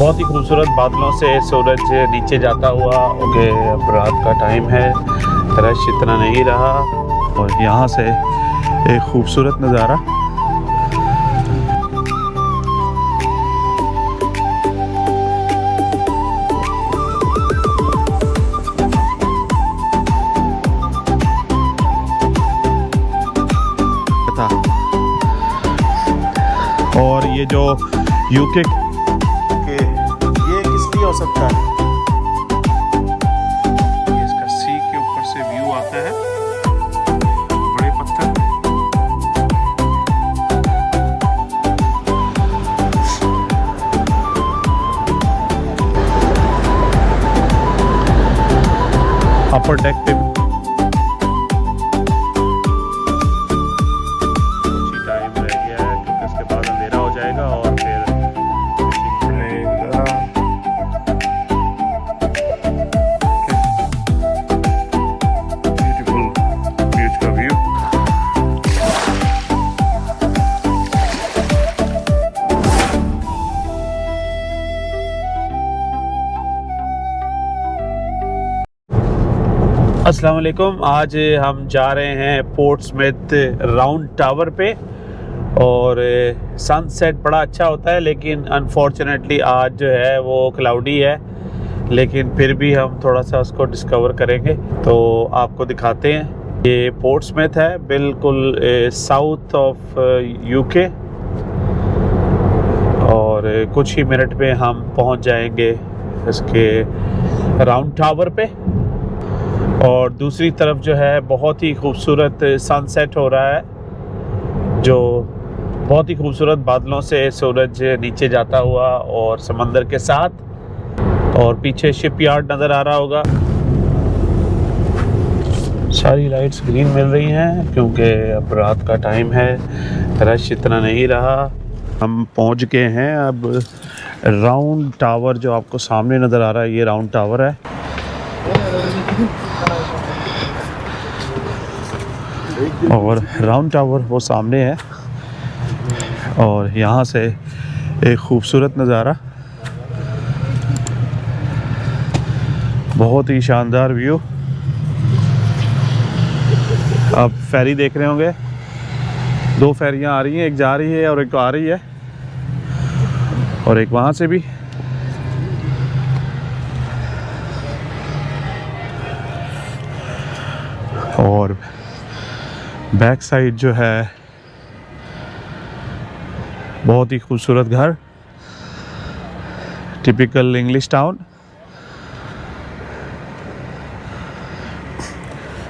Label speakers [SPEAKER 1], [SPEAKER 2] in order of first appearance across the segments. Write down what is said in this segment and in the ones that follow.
[SPEAKER 1] बहुत ही खूबसूरत बादलों से सूरज नीचे जाता हुआ। ओके, अब रात का टाइम है, रश इतना नहीं रहा और यहाँ से एक खूबसूरत नज़ारा। और ये जो यूके के ये किस लिए हो सकता है, इसका सी के ऊपर से व्यू आता है, बड़े पत्थर। अपर डेक पे अस्सलाम वालेकुम। आज हम जा रहे हैं पोर्ट्समouth राउंड टावर पे और सनसेट बड़ा अच्छा होता है, लेकिन अनफॉर्चुनेटली आज जो है वो क्लाउडी है, लेकिन फिर भी हम थोड़ा सा उसको डिस्कवर करेंगे तो आपको दिखाते हैं। ये पोर्ट्समouth है, बिल्कुल साउथ ऑफ यूके और कुछ ही मिनट में हम पहुंच जाएंगे इसके राउंड टावर पे। और दूसरी तरफ जो है बहुत ही खूबसूरत सनसेट हो रहा है, जो बहुत ही खूबसूरत बादलों से सूरज नीचे जाता हुआ और समंदर के साथ, और पीछे शिपयार्ड नज़र आ रहा होगा। सारी लाइट्स ग्रीन मिल रही हैं क्योंकि अब रात का टाइम है, रश इतना नहीं रहा। हम पहुंच गए हैं अब राउंड टावर, जो आपको सामने नज़र आ रहा है ये राउंड टावर है। और राउंड टावर वो सामने है और यहाँ से एक खूबसूरत नज़ारा, बहुत ही शानदार व्यू। आप फेरी देख रहे होंगे, दो फेरियाँ आ रही हैं, एक जा रही है और एक आ रही है, और एक वहाँ से भी। और बैक साइड जो है बहुत ही खूबसूरत घर, टिपिकल इंग्लिश टाउन।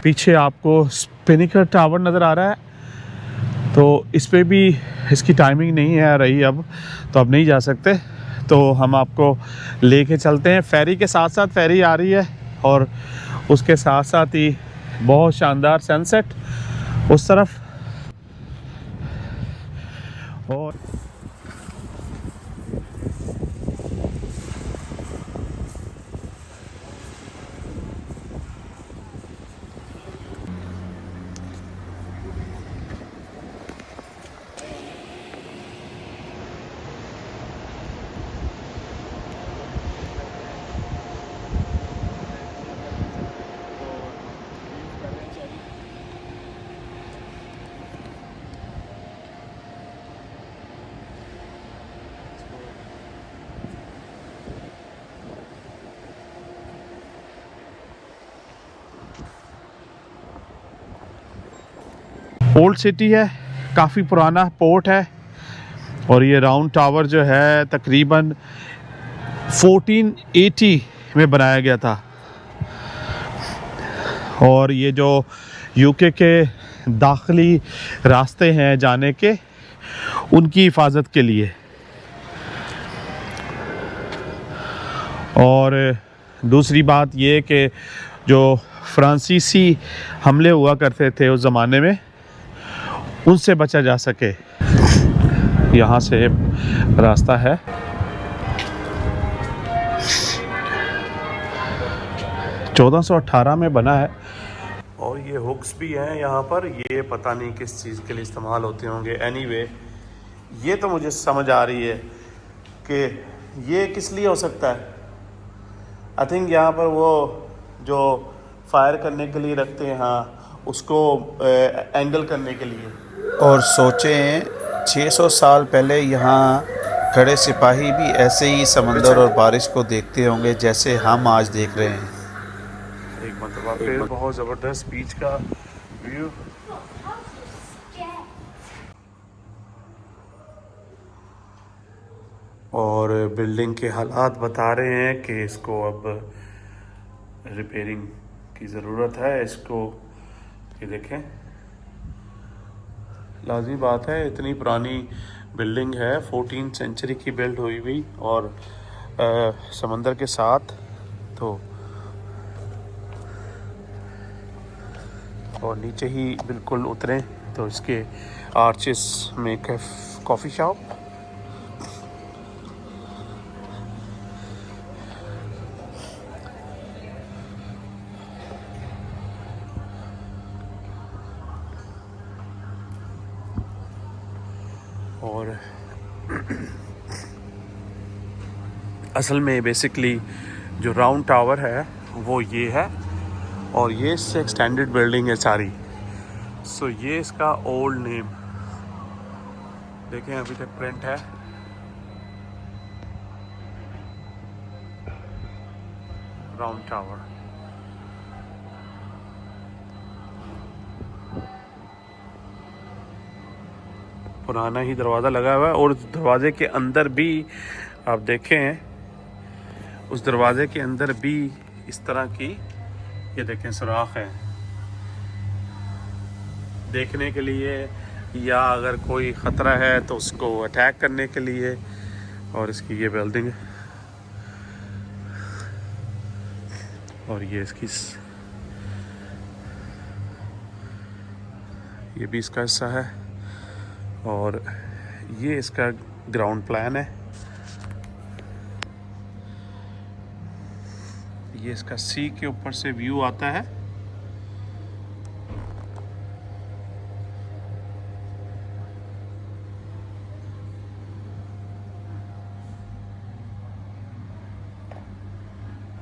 [SPEAKER 1] पीछे आपको स्पिनिकर टावर नज़र आ रहा है, तो इस पे भी इसकी टाइमिंग नहीं है रही अब, तो अब नहीं जा सकते, तो हम आपको लेके चलते हैं। फेरी के साथ साथ फेरी आ रही है और उसके साथ साथ ही बहुत शानदार सनसेट उस तरफ। और ओल्ड सिटी है, काफ़ी पुराना पोर्ट है, और ये राउंड टावर जो है तकरीबन 1480 में बनाया गया था। और ये जो यूके के दाखिली रास्ते हैं जाने के, उनकी हिफाजत के लिए। और दूसरी बात ये कि जो फ्रांसीसी हमले हुआ करते थे उस ज़माने में, उनसे बचा जा सके। यहाँ से रास्ता है। चौदह 1818 में बना है। और ये हुक्स भी हैं यहाँ पर, ये पता नहीं किस चीज़ के लिए इस्तेमाल होते होंगे। एनीवे, ये तो मुझे समझ आ रही है कि ये किस लिए हो सकता है? आई थिंक यहाँ पर वो जो फायर करने के लिए रखते हैं, हाँ, उसको एंगल करने के लिए।
[SPEAKER 2] और सोचें 600 साल पहले यहाँ खड़े सिपाही भी ऐसे ही समंदर और बारिश को देखते होंगे जैसे हम आज देख रहे हैं।
[SPEAKER 1] एक मतलब फिर बहुत ज़बरदस्त बीच का व्यू। और बिल्डिंग के हालात बता रहे हैं कि इसको अब रिपेयरिंग की ज़रूरत है। इसको ये देखें, लाजमी बात है, इतनी पुरानी बिल्डिंग है, 14th सेंचुरी की बिल्ड हुई हुई और समंदर के साथ। तो और नीचे ही बिल्कुल उतरें तो इसके आर्चिस में कॉफ़ी शॉप। और असल में बेसिकली जो राउंड टावर है वो ये है, और ये इससे एक्सटेंडेड बिल्डिंग है सारी। सो ये इसका ओल्ड नेम देखें, अभी तक प्रिंट है। Round tower. पुराना ही दरवाज़ा लगा हुआ है, और उस दरवाजे के अंदर भी आप देखें, उस दरवाजे के अंदर भी इस तरह की ये देखें सुराख है, देखने के लिए, या अगर कोई ख़तरा है तो उसको अटैक करने के लिए। और इसकी ये बिल्डिंग, और ये इसकी ये भी इसका हिस्सा है, और ये इसका ग्राउंड प्लान है। ये इसका सी के ऊपर से व्यू आता है।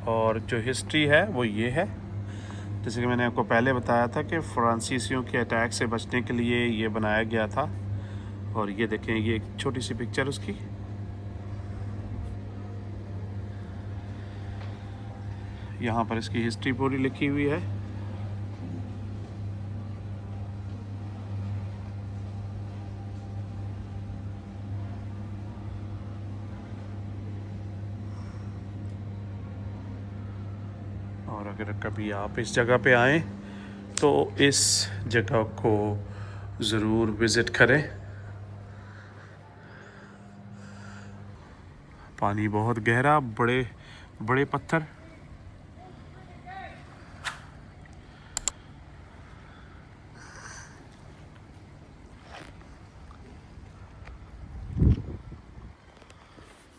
[SPEAKER 1] और जो हिस्ट्री है वो ये है, जैसे कि मैंने आपको पहले बताया था कि फ्रांसीसियों के अटैक से बचने के लिए ये बनाया गया था। और ये देखें, ये एक छोटी सी पिक्चर उसकी। यहाँ पर इसकी हिस्ट्री पूरी लिखी हुई है। और अगर कभी आप इस जगह पे आएँ तो इस जगह को ज़रूर विज़िट करें। पानी बहुत गहरा, बड़े बड़े पत्थर।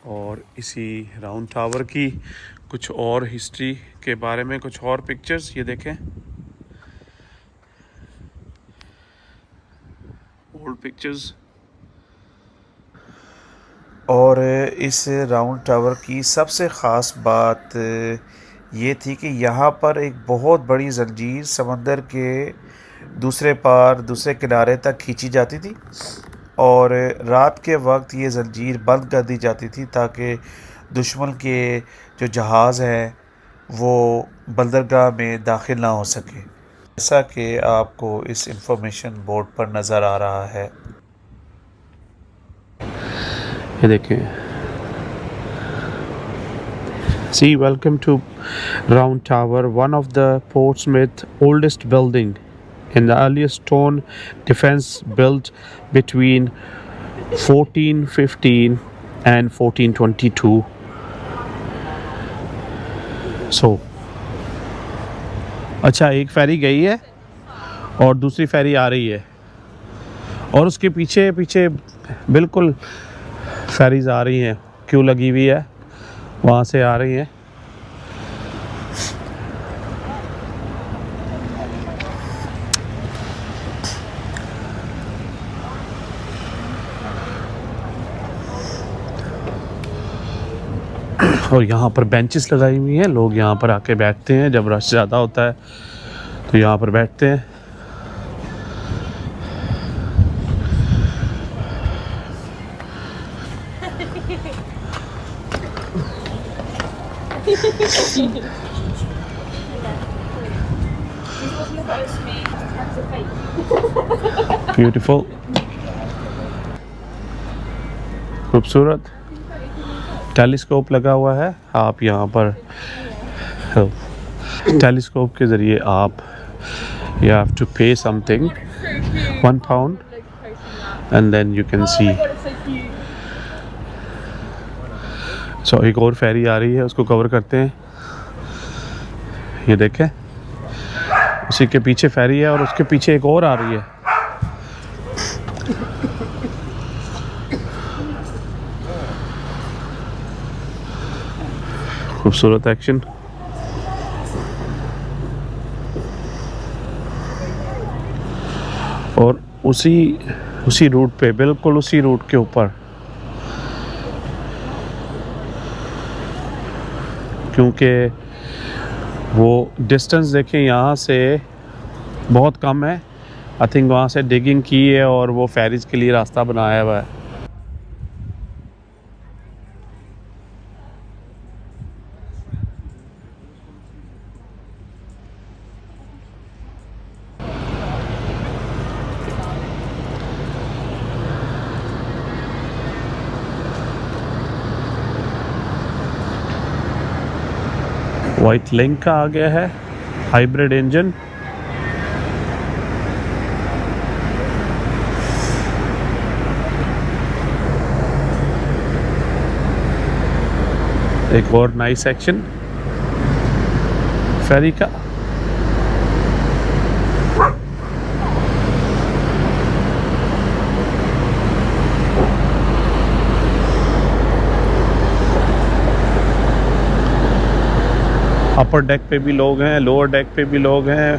[SPEAKER 1] और इसी राउंड टावर की कुछ और हिस्ट्री के बारे में कुछ और पिक्चर्स ये देखें, ओल्ड पिक्चर्स।
[SPEAKER 2] और इस राउंड टावर की सबसे ख़ास बात ये थी कि यहाँ पर एक बहुत बड़ी ज़ंजीर समंदर के दूसरे पार, दूसरे किनारे तक खींची जाती थी, और रात के वक्त ये ज़ंजीर बंद कर दी जाती थी ताकि दुश्मन के जो जहाज़ हैं वो बंदरगाह में दाखिल ना हो सके, जैसा कि आपको इस इंफॉर्मेशन बोर्ड पर नज़र आ रहा है।
[SPEAKER 1] ये देखें, See, welcome to Round Tower, one of the Portsmouth oldest building in the earliest stone defense built between 1415 and 1422. So, अच्छा, एक फेरी गई है और दूसरी फेरी आ रही है, और उसके पीछे पीछे बिल्कुल फेरीज आ रही हैं, क्यों लगी हुई है, वहाँ से आ रही हैं। और यहाँ पर बेंचेस लगाई हुई हैं, लोग यहाँ पर आके बैठते हैं जब रश ज़्यादा होता है तो यहाँ पर बैठते हैं। ब्यूटीफुल, खूबसूरत टेलीस्कोप लगा हुआ है। आप यहाँ पर टेलीस्कोप के ज़रिए आप you have to pay something, £1, and then you can see। So एक और फेरी आ रही है, उसको कवर करते हैं। ये देखें, उसी के पीछे फेरी है और उसके पीछे एक और आ रही है। खूबसूरत एक्शन। और उसी रूट पे, बिल्कुल उसी रूट के ऊपर, क्योंकि वो डिस्टेंस देखें यहाँ से बहुत कम है। आई थिंक वहाँ से डिगिंग की है और वो फेरीज़ के लिए रास्ता बनाया हुआ है। वाइट लिंक का आ गया है, हाइब्रिड इंजन। एक और नाइस सेक्शन फेरी का। अपर डेक पे भी लोग हैं, लोअर डेक पे भी लोग हैं।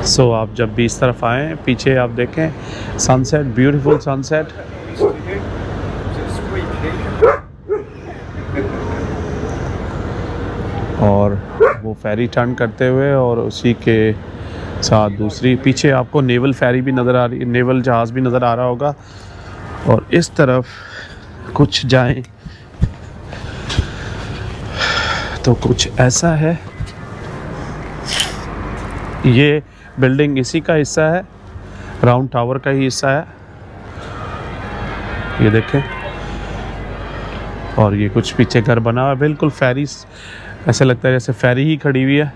[SPEAKER 1] सो आप जब भी इस तरफ आएँ, पीछे आप देखें सनसेट, ब्यूटीफुल सनसेट। और वो फेरी टर्न करते हुए और उसी के साथ दूसरी, पीछे आपको नेवल फेरी भी नज़र आ रही, नेवल जहाज़ भी नज़र आ रहा होगा। और इस तरफ कुछ जाएं तो कुछ ऐसा है। ये बिल्डिंग इसी का हिस्सा है, राउंड टावर का ही हिस्सा है, ये देखें। और ये कुछ पीछे घर बना हुआ है, बिल्कुल फेरी, ऐसा लगता है जैसे फेरी ही खड़ी हुई है।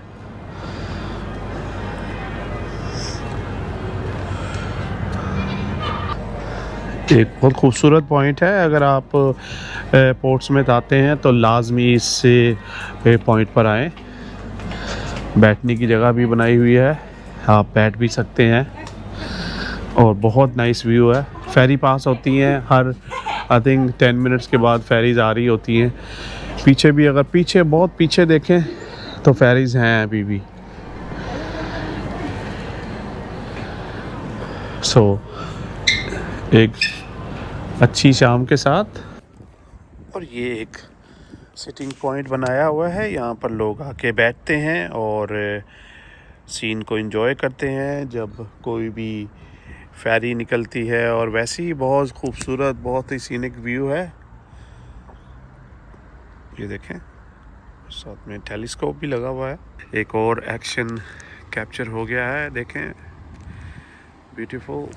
[SPEAKER 1] एक बहुत खूबसूरत पॉइंट है, अगर आप पोर्ट्समouth आते हैं तो लाजमी इस पॉइंट पर आएँ। बैठने की जगह भी बनाई हुई है, आप बैठ भी सकते हैं और बहुत नाइस व्यू है। फेरी पास होती हैं हर आई थिंक 10 मिनट्स के बाद फेरीज़ आ रही होती हैं। पीछे भी, अगर पीछे बहुत पीछे देखें तो फेरीज़ हैं अभी भी। सो एक अच्छी शाम के साथ। और ये एक सिटिंग पॉइंट बनाया हुआ है, यहाँ पर लोग आके बैठते हैं और सीन को एंजॉय करते हैं जब कोई भी फेरी निकलती है। और वैसे ही बहुत खूबसूरत, बहुत ही सीनिक व्यू है। ये देखें, साथ में टेलीस्कोप भी लगा हुआ है। एक और एक्शन कैप्चर हो गया है, देखें, ब्यूटीफुल।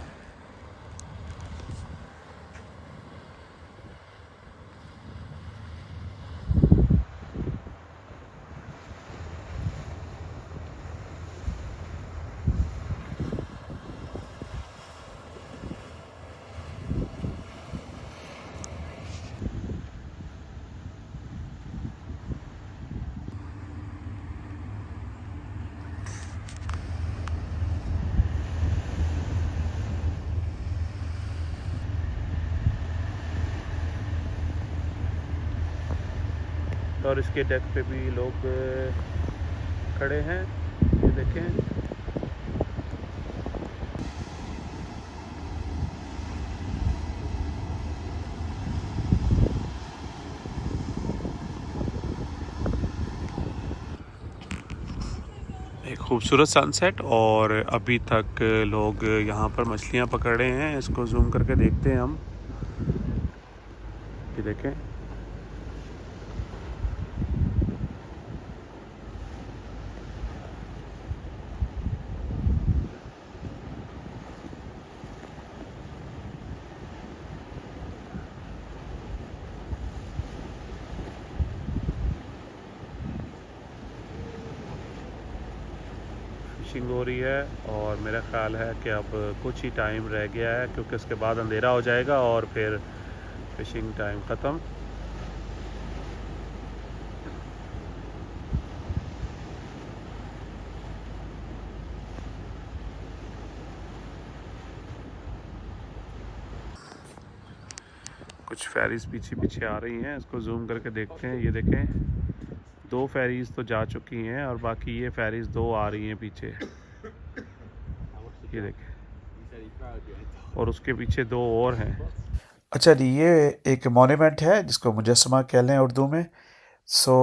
[SPEAKER 1] और इसके डेक पे भी लोग खड़े हैं, ये देखें। खूबसूरत सनसेट। और अभी तक लोग यहाँ पर मछलियाँ पकड़ रहे हैं। इसको जूम करके देखते हैं हम, ये देखें। फिशिंग हो रही है और मेरा ख़्याल है कि अब कुछ ही टाइम रह गया है, क्योंकि उसके बाद अंधेरा हो जाएगा और फिर फिशिंग टाइम ख़त्म। कुछ फेरीज पीछे पीछे आ रही हैं, इसको जूम करके देखते हैं। ये देखें, 2 फेरीज तो जा चुकी हैं और बाकी ये फेरीज 2 आ रही हैं पीछे, ये देखें। और उसके पीछे 2 और हैं।
[SPEAKER 2] अच्छा जी, ये एक मोन्यूमेंट है जिसको मुजस्समा कह लें उर्दू में।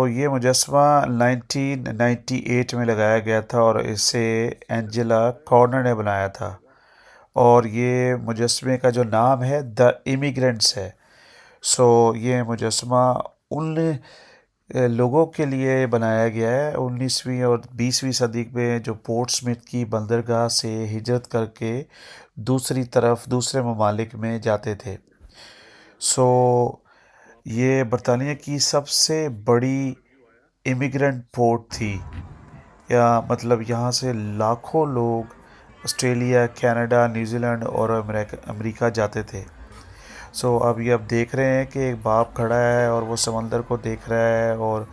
[SPEAKER 2] ये मुजस्समा 1998 में लगाया गया था और इसे एंजेला कॉर्नर ने बनाया था। और ये मुजस्समे का जो नाम है द इमिग्रेंट्स है। ये मुजस्समा उन लोगों के लिए बनाया गया है 19वीं और 20वीं सदी में, जो पोर्ट्समouth की बंदरगाह से हिजरत करके दूसरे ममालिक में जाते थे। ये बरतानिया की सबसे बड़ी इमिग्रेंट पोर्ट थी, या मतलब यहाँ से लाखों लोग ऑस्ट्रेलिया, कनाडा, न्यूजीलैंड और अमेरिका जाते थे। अब देख रहे हैं कि एक बाप खड़ा है और वो समंदर को देख रहा है और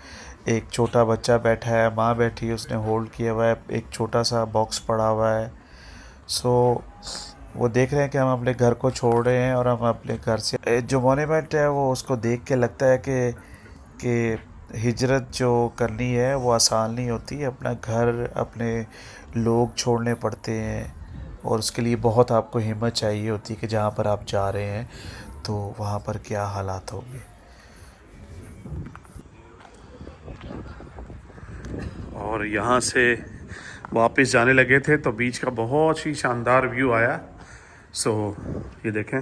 [SPEAKER 2] एक छोटा बच्चा बैठा है, माँ बैठी है, उसने होल्ड किया हुआ है, एक छोटा सा बॉक्स पड़ा हुआ है। वो देख रहे हैं कि हम अपने घर को छोड़ रहे हैं और हम अपने घर से जो मोन्यूमेंट है वो उसको देख के लगता है कि हिजरत जो करनी है वो आसान नहीं होती। अपना घर, अपने लोग छोड़ने पड़ते हैं और उसके लिए बहुत आपको हिम्मत चाहिए होती है कि जहाँ पर आप जा रहे हैं तो वहाँ पर क्या हालात होंगे।
[SPEAKER 1] और यहाँ से वापस जाने लगे थे तो बीच का बहुत ही शानदार व्यू आया। ये देखें,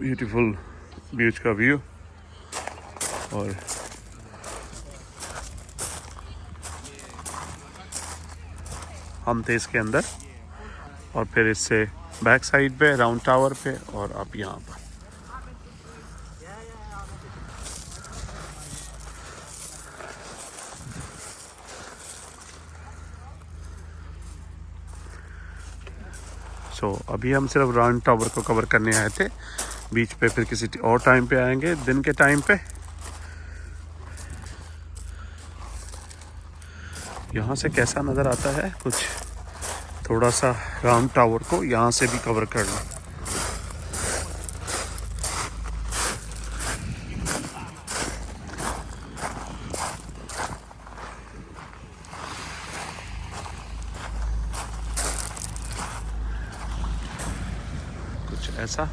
[SPEAKER 1] ब्यूटीफुल बीच का व्यू। और हम थे इसके अंदर और फिर इससे बैक साइड पे राउंड टावर पे और अब यहाँ पर। अभी हम सिर्फ राउंड टावर को कवर करने आए थे, बीच पे फिर किसी और टाइम पे आएंगे, दिन के टाइम पे। यहाँ से कैसा नज़र आता है, कुछ थोड़ा सा राउंड टावर को यहाँ से भी कवर करना। कुछ ऐसा।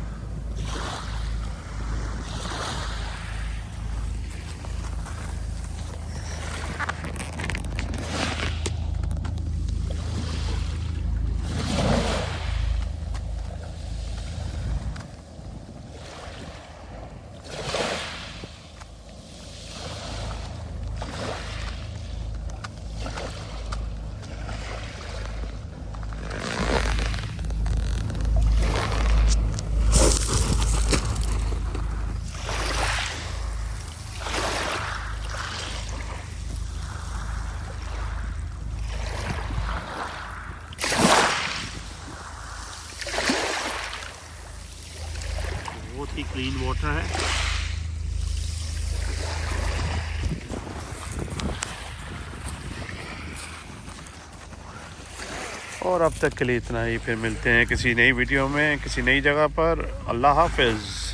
[SPEAKER 1] बहुत ही क्लीन वाटर है। और अब तक के लिए इतना ही, फिर मिलते हैं किसी नई वीडियो में किसी नई जगह पर। अल्लाह हाफिज़।